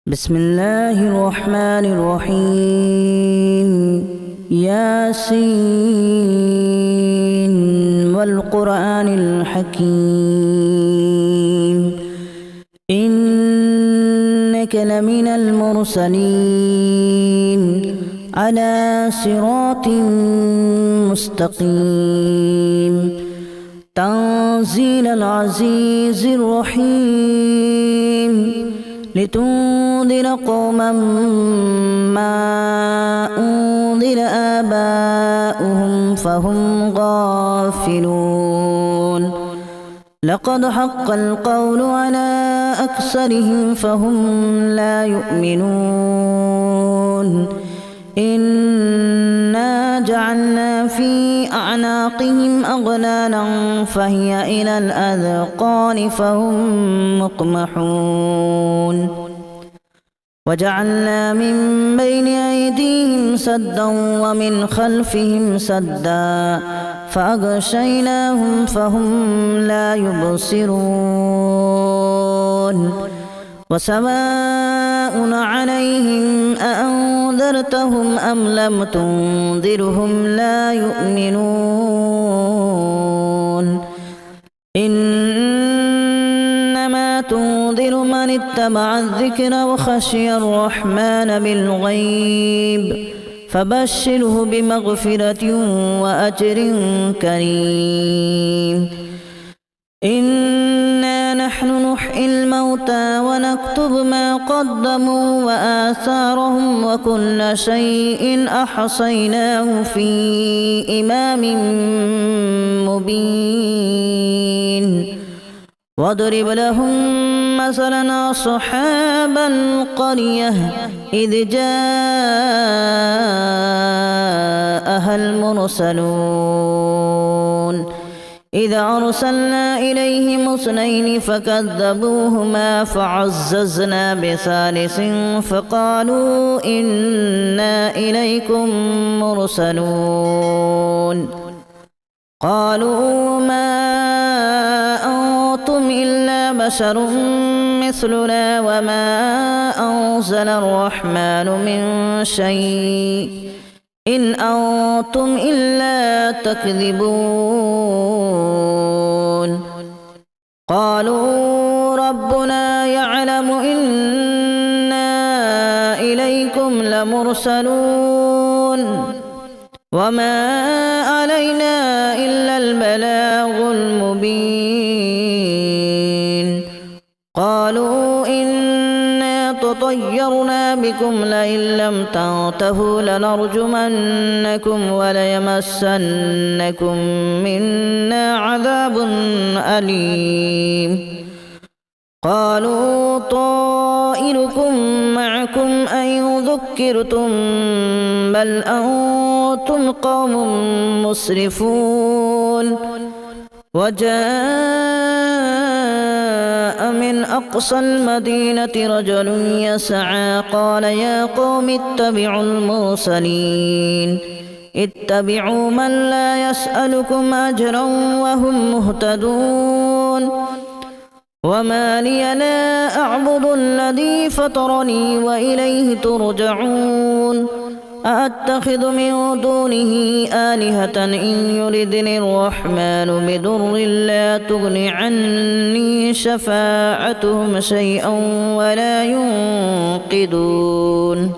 بسم الله الرحمن الرحيم ياسين والقرآن الحكيم إنك لمن المرسلين على صراط مستقيم تنزيل العزيز الرحيم لتنذر قوما ما أنذر آباؤهم فهم غافلون لقد حق القول على أكثرهم فهم لا يؤمنون إنا جعلنا في أعناقهم أغلالا فهي إلى الأذقان فهم مقمحون وجعلنا من بين أيديهم سدا ومن خلفهم سدا فأغشيناهم فهم لا يبصرون وسواء عليهم أأنذرتهم أم لم تنذرهم لا يؤمنون إنما تنذر من اتبع الذكر وخشي الرحمن بالغيب فبشره بمغفرة وأجر كريم إنا نحن نحيي الموتى ونكتب ما قدموا وآثارهم وكل شيء أحصيناه في إمام مبين واضرب لهم مثلا أصحاب القرية إذ جاءها المرسلون إذا أرسلنا إليهم اثنين فكذبوهما فعززنا بثالث فقالوا إنا إليكم مرسلون قالوا ما أنتم إلا بشر مثلنا وما أنزل الرحمن من شيء إن أنتم إلا تكذبون قالوا ربنا يعلم إنا إليكم لمرسلون وما علينا إلا البلاغ المبين قالوا إنا تطيرنا بكم لئن لم تنتهوا لنرجمنكم وليمسنكم منا عذاب أليم قالوا طائركم معكم أن ذكرتم بل أنتم قوم مسرفون وجاء من أقصى المدينة رجل يسعى قال يا قوم اتبعوا المرسلين اتبعوا من لا يسألكم أجرا وهم مهتدون وما لي لا أعبد الذي فطرني وإليه ترجعون أأتخذ من دونه آلهة إن يردني الرحمن بضر لا تغن عني شفاعتهم شيئا ولا ينقذون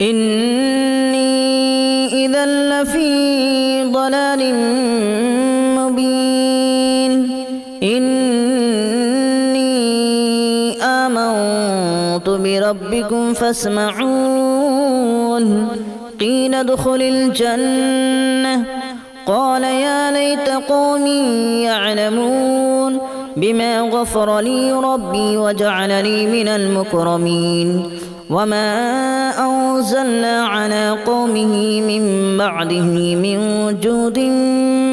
إني إذا لفي ضلال مبين إني آمنت بربكم فاسمعون قيل ادخل الجنة قال يا ليت قومي يعلمون بما غفر لي ربي وجعلني من المكرمين وما أنزلنا على قومه من بعده من جود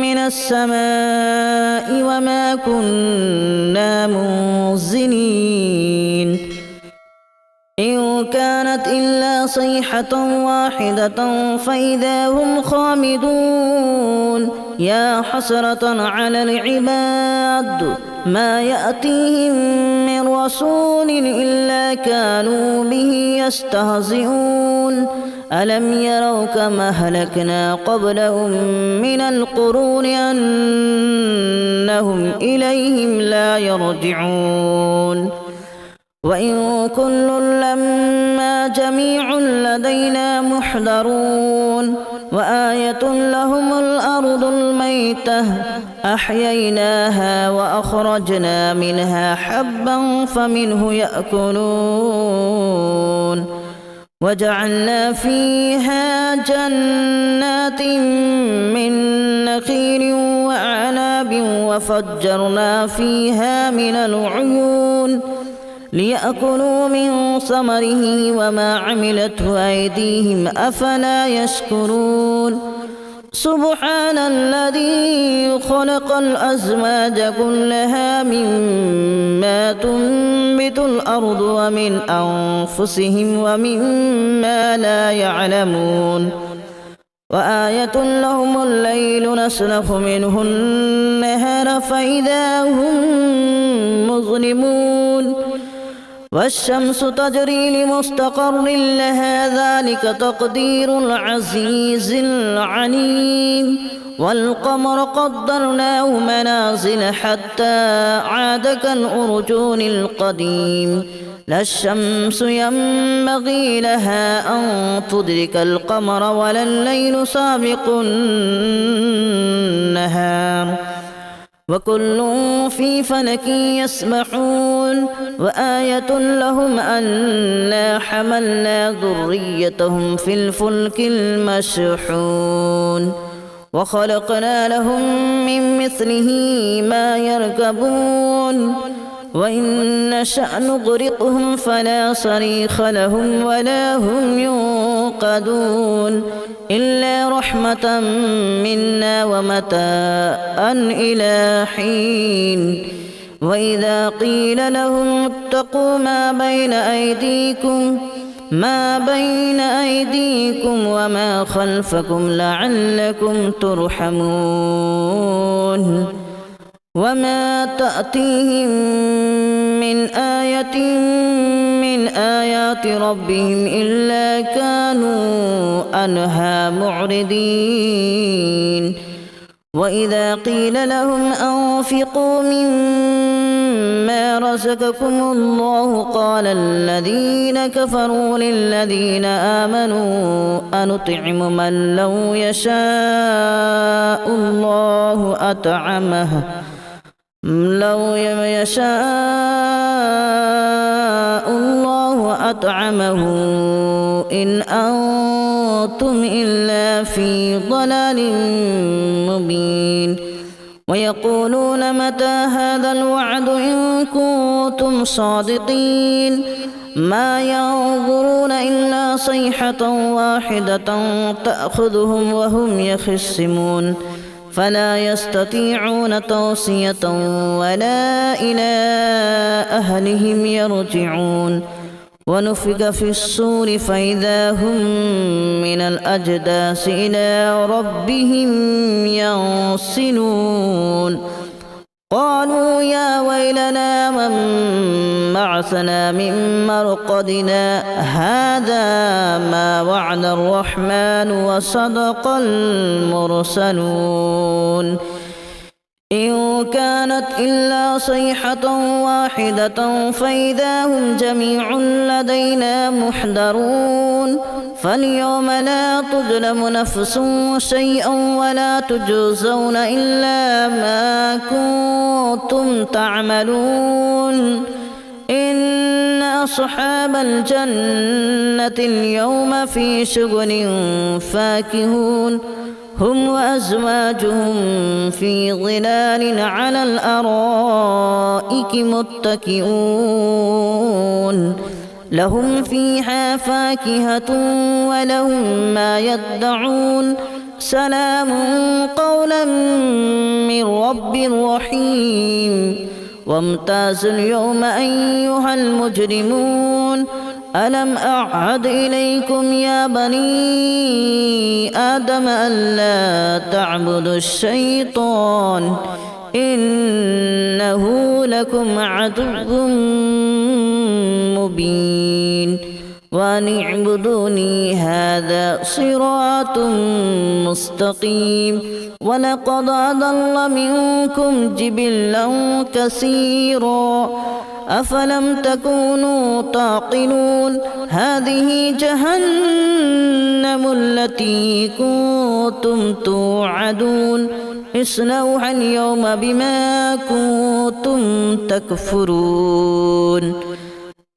من السماء وما كنا منزلين إن كانت إلا صيحة واحدة فإذا هم خامدون يا حسرة على العباد ما يأتيهم من رسول إلا كانوا به يستهزئون ألم يروا كما أهلكنا قبلهم من القرون أنهم إليهم لا يرجعون وإن كل لما جميع لدينا محضرون وآية لهم الأرض الميتة أحييناها وأخرجنا منها حبا فمنه يأكلون وجعلنا فيها جنات من نخيل وأعناب وفجرنا فيها من العيون ليأكلوا من ثمره وما عملته أيديهم أفلا يشكرون سبحان الذي خلق الأزواج كلها مما تنبت الأرض ومن أنفسهم ومما لا يعلمون وآية لهم الليل نسلخ منه النهار فإذا هم مظلمون والشمس تجري لمستقر لها ذلك تقدير العزيز العليم والقمر قدرناه منازل حتى عاد كالأرجون القديم لا الشمس ينبغي لها أن تدرك القمر ولا الليل سابق النهار وكل في فلك يسبحون وآية لهم أنا حملنا ذريتهم في الفلك المشحون وخلقنا لهم من مثله ما يركبون وإن نشأ نغرقهم فلا صريخ لهم ولا هم ينقذون إلا رحمة منا ومتاعا إلى حين وإذا قيل لهم اتقوا ما بين أيديكم وما خلفكم لعلكم ترحمون وما تأتيهم من آية من آيات ربهم إلا كانوا عنها معرضين وإذا قيل لهم أنفقوا مما رزقكم الله قال الذين كفروا للذين آمنوا أنطعم من لو يشاء الله أطعمه إن أنتم إلا في ضلال مبين ويقولون متى هذا الوعد إن كنتم صادقين ما ينظرون إلا صيحة واحدة تأخذهم وهم يخصمون فلا يستطيعون توصية ولا إلى أهلهم يرجعون ونفخ في الصور فإذا هم من الأجداث إلى ربهم ينسلون قالوا يا ويلنا من بعثنا من مرقدنا هذا ما وعد الرحمن وصدق المرسلون إن كانت إلا صيحة واحدة فإذا هم جميع لدينا محضرون فاليوم لا تظلم نفس شيئا ولا تجزون إلا ما كنتم تعملون إن أصحاب الجنة اليوم في شغل فاكهون هم وأزواجهم في ظلال على الأرائك متكئون لهم فيها فاكهة ولهم ما يدعون سلام قولا من رب رحيم وامتازوا اليوم أيها المجرمون ألم أعهد إليكم يا بني آدم ألا تعبدوا الشيطان إنه لكم عدو مبين وأن اعبدوني هذا صراط مستقيم ولقد أضل منكم جبلا كثيرا أفلم تكونوا تعقلون هذه جهنم التي كنتم توعدون اصلوها اليوم بما كنتم تكفرون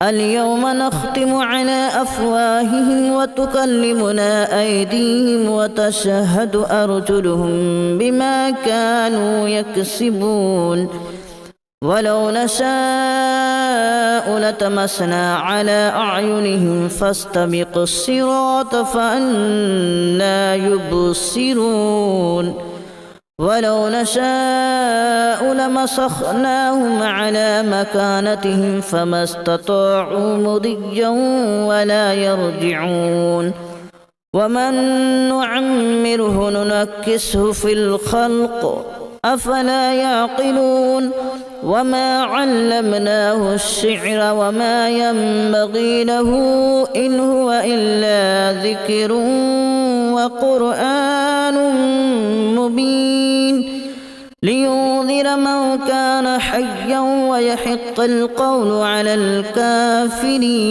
اليوم نختم على أفواههم وتكلمنا أيديهم وتشهد أرجلهم بما كانوا يكسبون ولو نشاء لتمسنا على أعينهم فاستبقوا الصراط فأنى يبصرون ولو نشاء لمسخناهم على مكانتهم فما استطاعوا مضيا ولا يرجعون ومن نعمره ننكسه في الخلق أفلا يعقلون وما علمناه الشعر وما ينبغي له إن هو إلا ذكر وقرآن مبين لينذر من كان حيا ويحق القول على الكافرين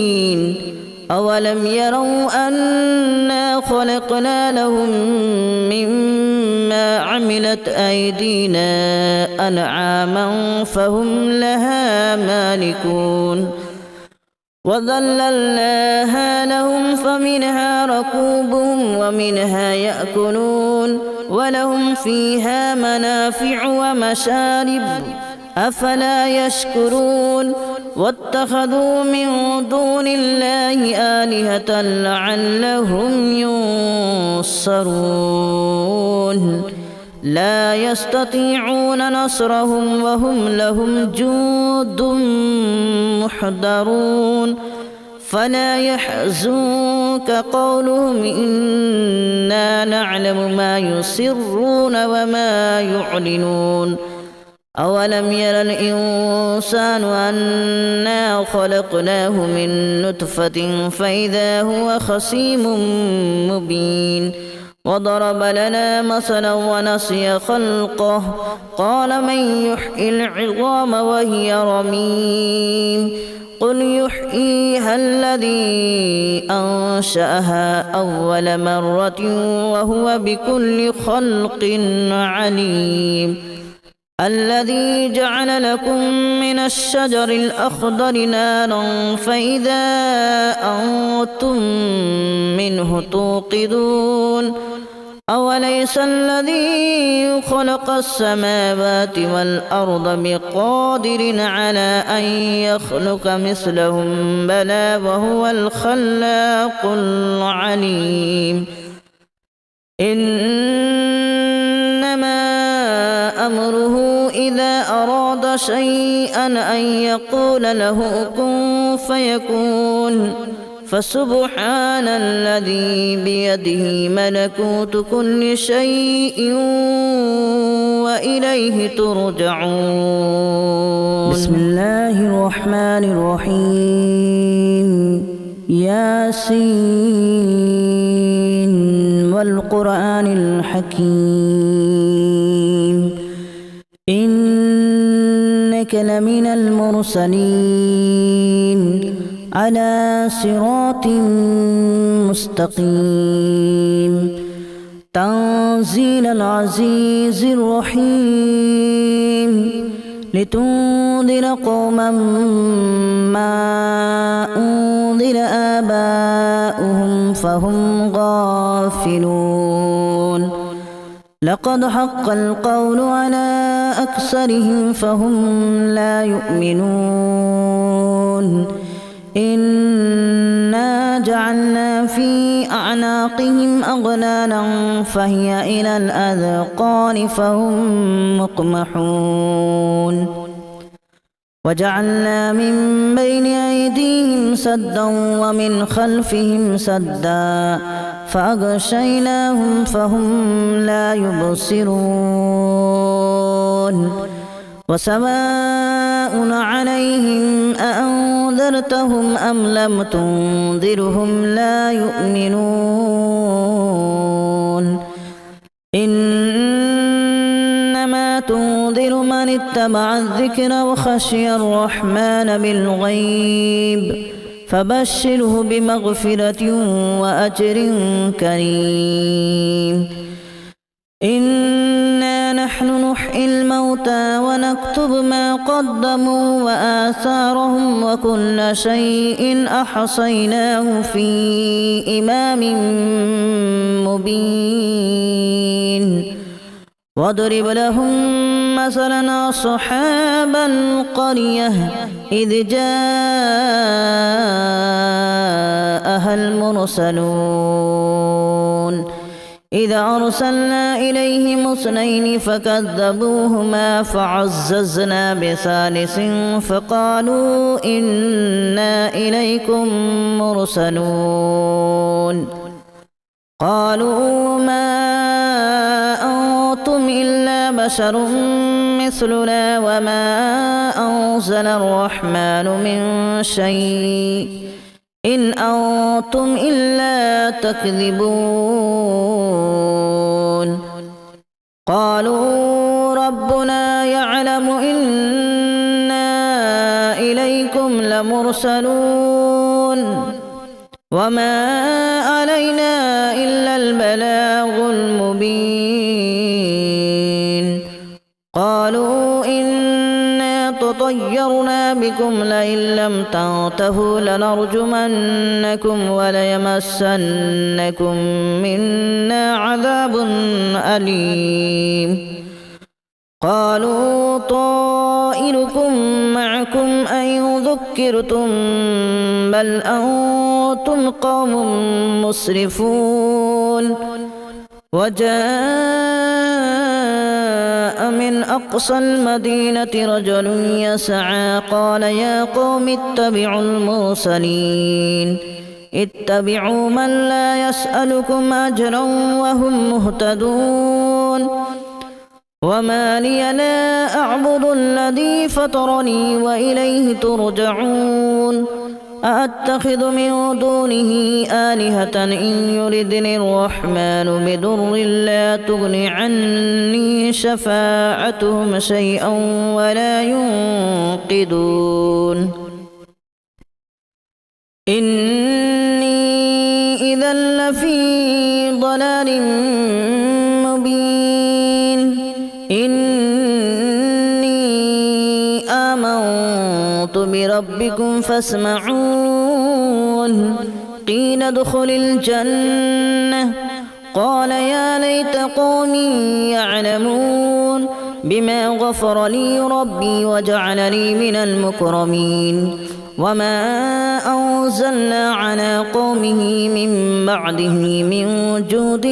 أولم يروا أنا خلقنا لهم مما عملت أيدينا أنعاما فهم لها مالكون وذللناها لهم فمنها ركوبهم ومنها يأكلون ولهم فيها منافع ومشارب أفلا يشكرون واتخذوا من دون الله آلهة لعلهم ينصرون لا يستطيعون نصرهم وهم لهم جند محضرون فلا يحزنك قولهم إنا نعلم ما يسرون وما يعلنون أولم ير الإنسان أنا خلقناه من نطفة فإذا هو خصيم مبين وضرب لنا مثلا ونسي خلقه قال من يحيي العظام وهي رميم قل يحييها الذي أنشأها أول مرة وهو بكل خلق عليم الذي جعل لكم من الشجر الأخضر نارا فإذا أنتم منه توقدون أوليس الذي خلق السماوات والأرض بقادر على أن يخلق مثلهم بلى وهو الخلاق العليم إنما أمره إذا أراد شيئا أن يقول له كن فيكون فسبحان الذي بيده ملكوت كل شيء وإليه ترجعون بسم الله الرحمن الرحيم ياسين والقرآن الحكيم إنك لمن المرسلين على صراط مستقيم تنزيل العزيز الرحيم لتنذر قوما ما أنذر آباؤهم فهم غافلون لقد حق القول على أكثرهم فهم لا يؤمنون إنا جعلنا في أعناقهم أغلالا فهي إلى الأذقان فهم مقمحون وجعلنا من بين أيديهم سدا ومن خلفهم سدا فأغشيناهم فهم لا يبصرون وسواء عليهم أأنذرتهم أم لم تنذرهم لا يؤمنون إنما تنذر من اتبع الذكر وخشي الرحمن بالغيب فبشره بمغفرة وأجر كريم إنا نحن نحيي الموتى ونكتب ما قدموا وآثارهم وكل شيء أحصيناه في إمام مبين واضرب لهم مثلا أصحاب القرية إذ جاءها المرسلون إذا أرسلنا إليهم اثنين فكذبوهما فعززنا بثالث فقالوا إنا إليكم مرسلون قالوا ما أنتم إلا بشر مثلنا وما أنزل الرحمن من شيء إن أنتم إلا تكذبون قالوا ربنا يعلم إنا إليكم لمرسلون وما علينا إلا البلاغ المبين قالوا إنا تطيرنا بكم لئن لم تنتهوا لنرجمنكم وليمسنكم منا عذاب أليم قالوا طائركم معكم أن ذكرتم بل أنتم قوم مسرفون وجاء من أقصى المدينة رجل يسعى قال يا قوم اتبعوا المرسلين اتبعوا من لا يسألكم أجرا وهم مهتدون وما لي لا أعبد الذي فطرني وإليه ترجعون أأتخذ من دونه آلهة إن يردني الرحمن بضر لا تغن عني شفاعتهم شيئا ولا ينقذون إني إذا لفي ضلال مبين إني آمنت بربكم فاسمعون قيل ادخل الجنة قال يا ليت قومي يعلمون بما غفر لي ربي وجعلني من المكرمين وما أنزلنا على قومه من بعده من جود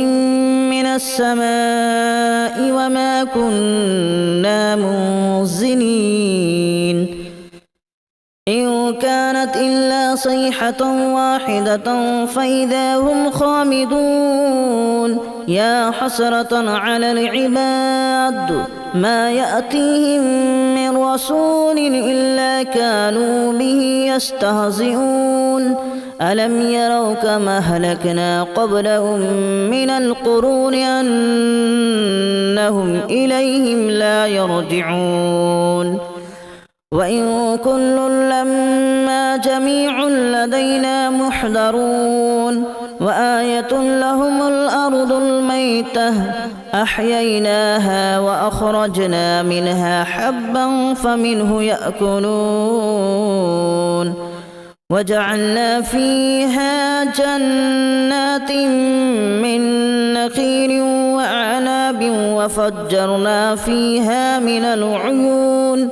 من السماء وما كنا منزلين إن كانت إلا صيحة واحدة فإذا هم خامدون يا حسرة على العباد ما يأتيهم من رسول إلا كانوا به يستهزئون ألم يروا كما أهلكنا قبلهم من القرون أنهم إليهم لا يرجعون وإن كل لما جميع لدينا محضرون وآية لهم الأرض الميتة أحييناها وأخرجنا منها حبا فمنه يأكلون وجعلنا فيها جنات من نخيل وأعناب وفجرنا فيها من العيون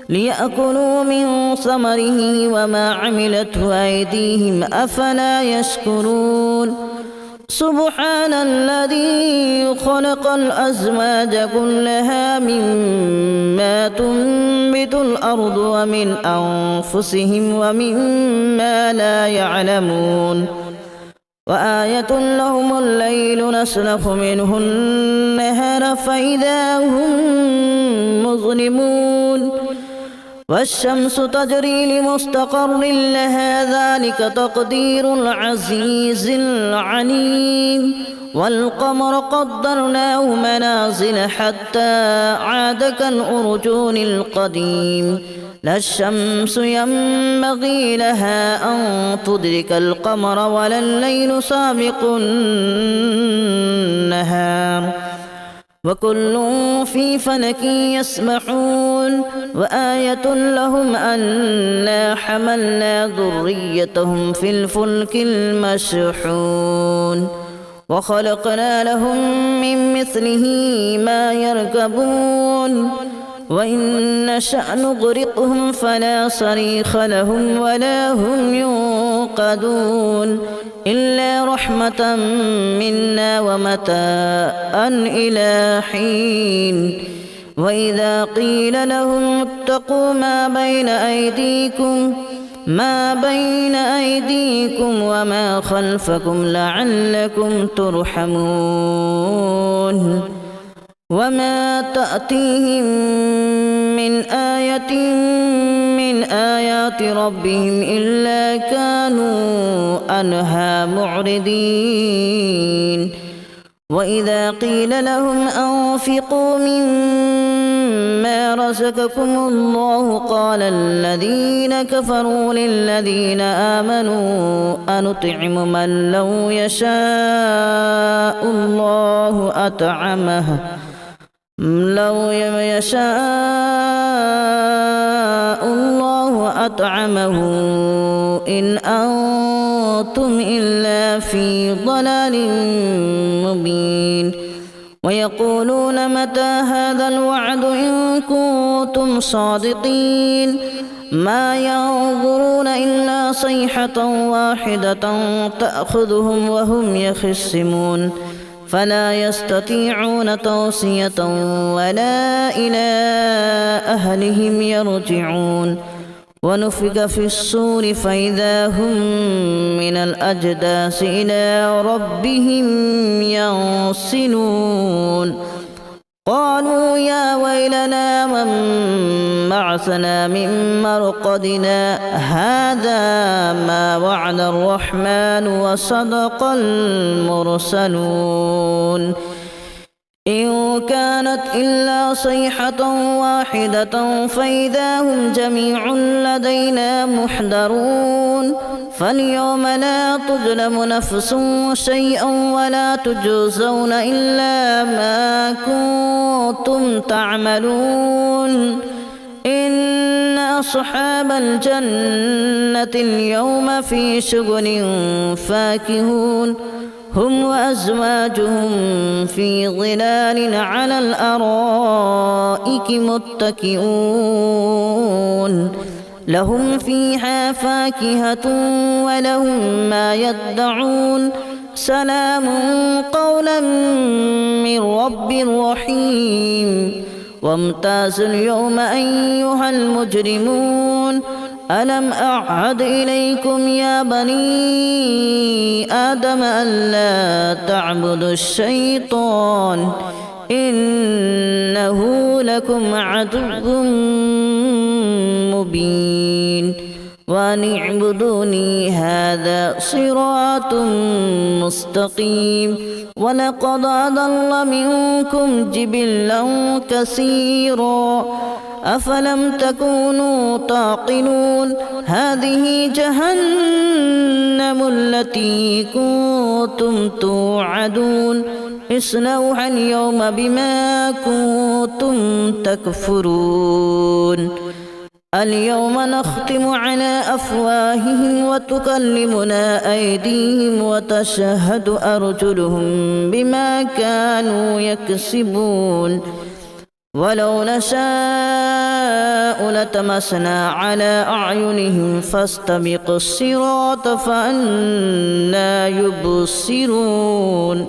ليأكلوا من ثمره وما عملته أيديهم أفلا يشكرون سبحان الذي خلق الأزواج كلها مما تنبت الأرض ومن أنفسهم ومما لا يعلمون وآية لهم الليل نسلخ منه النهار فإذا هم مظلمون والشمس تجري لمستقر لها ذلك تقدير العزيز العليم والقمر قدرناه منازل حتى عاد كالأرجون القديم لا الشمس ينبغي لها أن تدرك القمر ولا الليل سابق النهار وكل في فلك يسبحون وآية لهم أنا حملنا ذريتهم في الفلك المشحون وخلقنا لهم من مثله ما يركبون وإن نشأ نغرقهم فلا صريخ لهم ولا هم ينقذون إلا رحمة منا ومتاعا إلى حين وإذا قيل لهم اتقوا ما بين أيديكم وما خلفكم لعلكم ترحمون وما تأتيهم من آية من آيات ربهم إلا كانوا عنها معرضين وإذا قيل لهم أنفقوا مما رزقكم الله قال الذين كفروا للذين آمنوا أنطعم من لو يشاء الله أطعمه إن أنتم إلا في ضلال مبين ويقولون متى هذا الوعد إن كنتم صادقين ما ينظرون إلا صيحة واحدة تأخذهم وهم يخصمون فلا يستطيعون توصية ولا إلى أهلهم يرجعون ونفخ في الصور فإذا هم من الأجداث إلى ربهم ينسلون قالوا يا ويلنا من بعثنا من مرقدنا هذا ما وعد الرحمن وصدق المرسلون إن كانت إلا صيحة واحدة فإذا هم جميع لدينا محضرون فاليوم لا تظلم نفس شيئا ولا تجزون إلا ما كنتم تعملون إن أصحاب الجنة اليوم في شغل فاكهون هم وأزواجهم في ظلال على الأرائك متكئون لهم فيها فاكهة ولهم ما يدعون سلام قولا من رب رحيم وامتازوا اليوم أيها المجرمون ألم أعهد إليكم يا بني آدم ألا تعبدوا الشيطان إنه لكم عدو مبين وأن اعبدوني هذا صراط مستقيم ولقد أضل منكم جبلا كثيرا أفلم تكونوا تعقلون هذه جهنم التي كنتم توعدون اصلوها اليوم بما كنتم تكفرون اليوم نختم على أفواههم وتكلمنا أيديهم وتشهد أرجلهم بما كانوا يكسبون ولو نشاء لطمسنا على أعينهم فاستبقوا الصراط فأنى يبصرون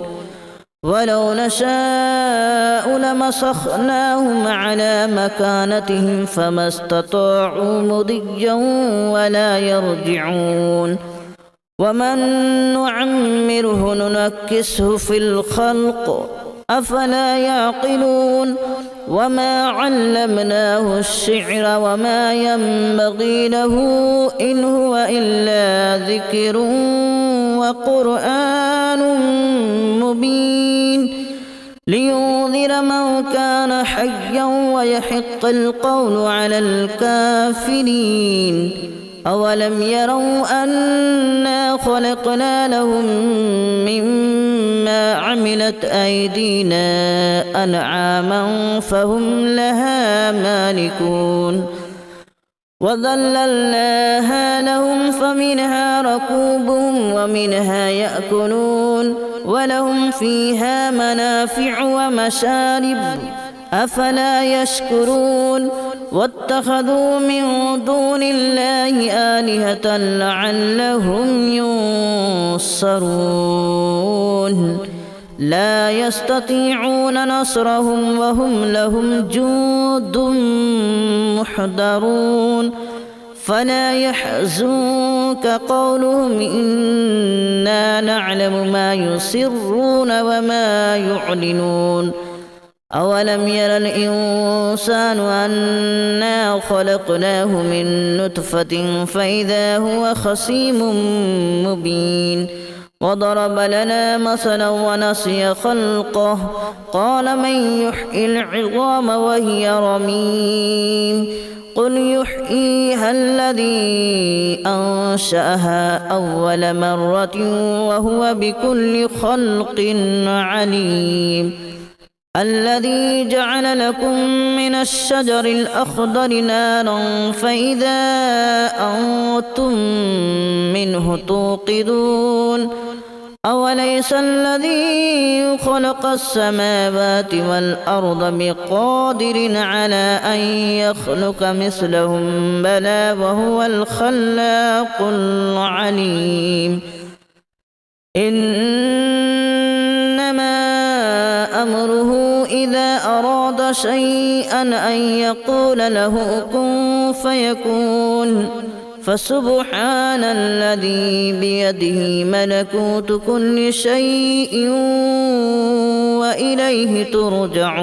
ولو نشاء لمسخناهم على مكانتهم فما استطاعوا مضيا ولا يرجعون ومن نعمره ننكسه في الخلق أفلا يعقلون وما علمناه الشعر وما ينبغي له إن هو إلا ذكر وقرآن مبين لينذر من كان حيا ويحق القول على الكافرين أولم يروا أنا خلقنا لهم مما عملت أيدينا أنعاما فهم لها مالكون وذللناها لهم فمنها ركوبهم ومنها يأكلون ولهم فيها منافع ومشارب أفلا يشكرون واتخذوا من دون الله آلهة لعلهم ينصرون لا يستطيعون نصرهم وهم لهم جند محضرون فلا يحزنك قولهم إنا نعلم ما يسرون وما يعلنون أولم ير الإنسان أنا خلقناه من نطفة فإذا هو خصيم مبين وضرب لنا مثلا ونسي خلقه قال من يحيي العظام وهي رميم قل يحييها الذي أنشأها أول مرة وهو بكل خلق عليم الذي جعل لكم من الشجر الأخضر نارا فإذا أنتم منه توقدون أوليس الذي خلق السماوات والأرض بقادر على أن يخلق مثلهم بلى وهو الخلاق العليم إنما أمره إذا أراد شيئا أن يقول له كن فيكون فسبحان الذي بيده ملكوت كل شيء وإليه ترجعون